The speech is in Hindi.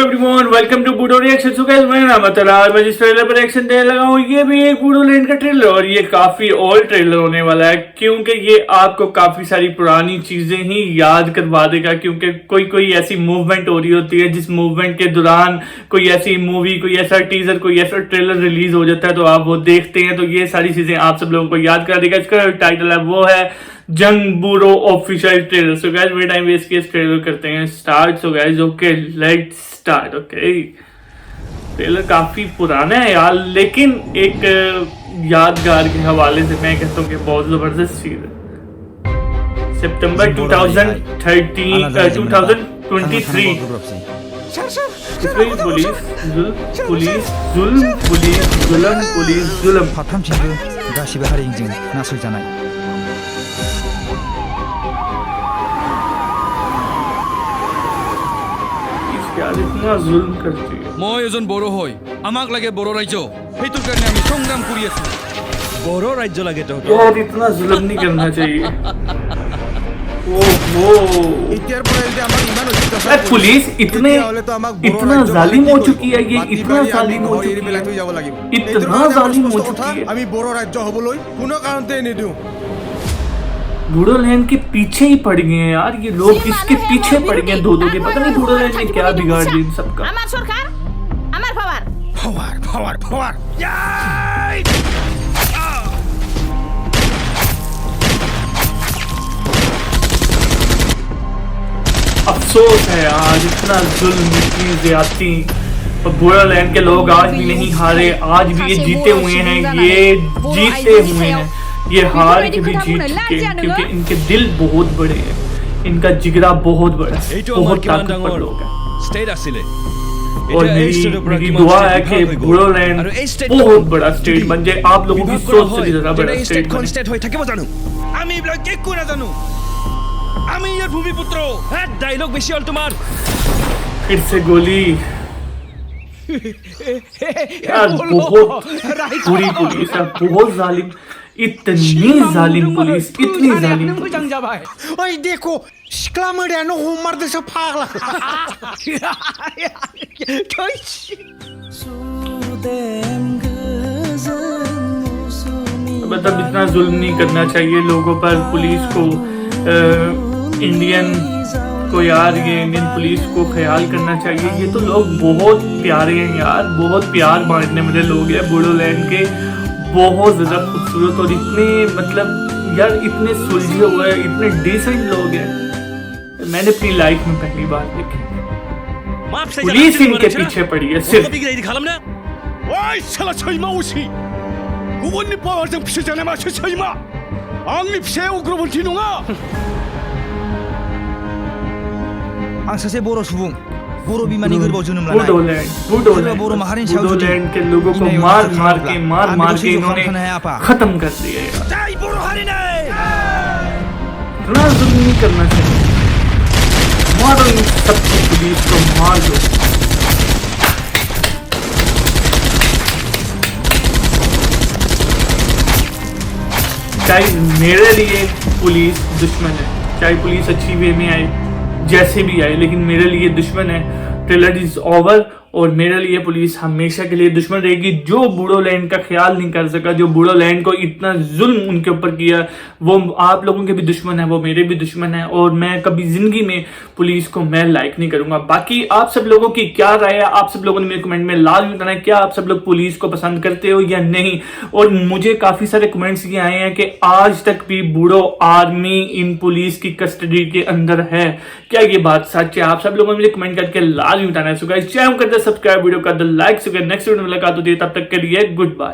Everyone welcome to Boodo reaction. So guys मेरा नाम है तरार। मैं जिस ट्रेलर पर रिएक्शन देने लगा हूँ ये भी एक बूडो लैंड का ट्रेलर और ये काफी ओल्ड ट्रेलर होने वाला है क्योंकि ये आपको काफी सारी पुरानी चीजें ही याद करवा देगा। क्योंकि कोई कोई ऐसी मूवमेंट हो रही होती है जिस मूवमेंट के दौरान कोई ऐसी मूवी, कोई ऐसा टीजर, कोई ऐसा ट्रेलर रिलीज हो जाता है तो आप वो देखते हैं तो ये सारी चीजें आप सब लोगों को याद करा देगा। इसका टाइटल है वो है जंग बूडो ऑफिशियल ट्रेलर। सो गाइस मेरे टाइम वेस्ट किया, ट्रेलर करते हैं start. So guys okay let's start. Okay trailer काफी पुराना है यार, लेकिन एक यादगार के हवाले से मैं कहता हूँ कि बहुत जबरदस्त चीज है। सितंबर 2023 पुलिस जुल्म फारफ्रामथिंबो गासिबो हारिजों नासयजानाय। इतना जुल्म करती है। মই এজন বড় হই আমাক লাগে বড় রাজ্য, সেইটোৰ কাৰণে আমি সংগ্ৰাম কৰি আছো। বড় রাজ্য লাগে তো यार, इतना जुल्म नहीं करना चाहिए। ओहो इतिहार पर जे আমাক ইমান অত্যাচার पुलिस इतना जालिम हो चुकी है। ये इतना जालिम हो चुकी है, इतना जालिम हो चुकी है। আমি বড় রাজ্য হবলৈ কোনো কাৰণতে নিদিও। बूडो लैंड के पीछे ही पड़ गए हैं यार ये लोग, किसके पीछे पड़ गए हैं दो के। पता नहीं बूडो लैंड ने क्या बिगाड़ दिया इन सबका। আমার সরকার আমার পাওয়ার পাওয়ার अफसोस है यार, इतना जुल्म, इतनी ज्यादती। और बूडो लैंड के लोग आज भी नहीं हारे, आज भी ये जीते हुए हैं, ये जीते हुए हैं, ये हार के भी जीत चुके हैं क्योंकि इनके दिल बहुत बड़े हैं, इनका जिगरा बहुत बड़ा है, बहुत ताकतवर लोग हैं। স্টেট আছিলে और मेरी दुआ है कि बूडो लैंड बहुत बड़ा स्टेट बन जाए, आप लोगों की सोच से भी ज्यादा बड़ा स्टेट बने। স্টেট হৈ থাকিব জানো? আমি এইবিলাক একো নাজানো, আমি ইয়াৰ ভূমিপুত্ৰ। হ্যাঁ ডায়লগ বেশি হল তোমার। फिर से गोली यार, बहुत बुरी पुलिस है, बहुत जालिम, इतनी जालिम पुलिस, इतनी जालिम पुलिस। ओए देखो सिक्ला मरियानो हमारदेसो फाग्ला। मतलब इतना जुल्म नहीं करना चाहिए लोगों पर, पुलिस को, इंडियन को यार, ये इंडियन पुलिस को ख्याल करना चाहिए। ये तो लोग बहुत प्यारे हैं यार, बहुत प्यार बांटने वाले लोग हैं बूडो लैंड के, बहुत ज्यादा खूबसूरत और इतने मतलब यार इतने सुलझे हुए, इतने डिसेंट लोग हैं। मैंने अपनी लाइफ में पहली बार देखी पुलिस इनके पीछे पड़ी है सिर्फ। ओइ साला सैमा उसी गुबुननि पावारजों फिसिजानाय मासे सैमा, आंनि फिसाया उग्रपन्थी नङा। आं सासे बर' सुबुं, बर' बिमानि गोरबोआव जोनोम लानाय। बूडो लैंड के लोगों को मार मार के इन्होंने खत्म कर दिया यार। তাই বড় হারি নাই। इतना जुल्म नहीं करना चाहिए, मारो इन सबकी पुलिस को, मार दो। चाहे मेरे लिए पुलिस दुश्मन है, चाहे पुलिस अच्छी वे में आए, जैसे भी आए, लेकिन मेरे लिए दुश्मन है। ट्रेलर इज ओवर और मेरे लिए पुलिस हमेशा के लिए दुश्मन रहेगी। जो बूडो लैंड का ख्याल नहीं कर सका, जो बूडो लैंड को इतना जुल्म उनके ऊपर किया, वो आप लोगों के भी दुश्मन है, वो मेरे भी दुश्मन है। और मैं कभी जिंदगी में पुलिस को मैं लाइक नहीं करूंगा। बाकी आप सब लोगों की क्या राय है, आप सब लोगों ने मेरे कमेंट में लाजमी बताना है, क्या आप सब लोग पुलिस को पसंद करते हो या नहीं। और मुझे काफी सारे कमेंट्स ये आए हैं कि आज तक भी बूडो आर्मी इन पुलिस की कस्टडी के अंदर है, क्या ये बात सच है? आप सब लोगों ने मुझे कमेंट करके लाजमी बताना है। सो गाइस चैनल को सब्सक्राइब, वीडियो का लाइक। नेक्स्ट वीडियो में मुलाकात होती है, तब तक के लिए गुड बाय।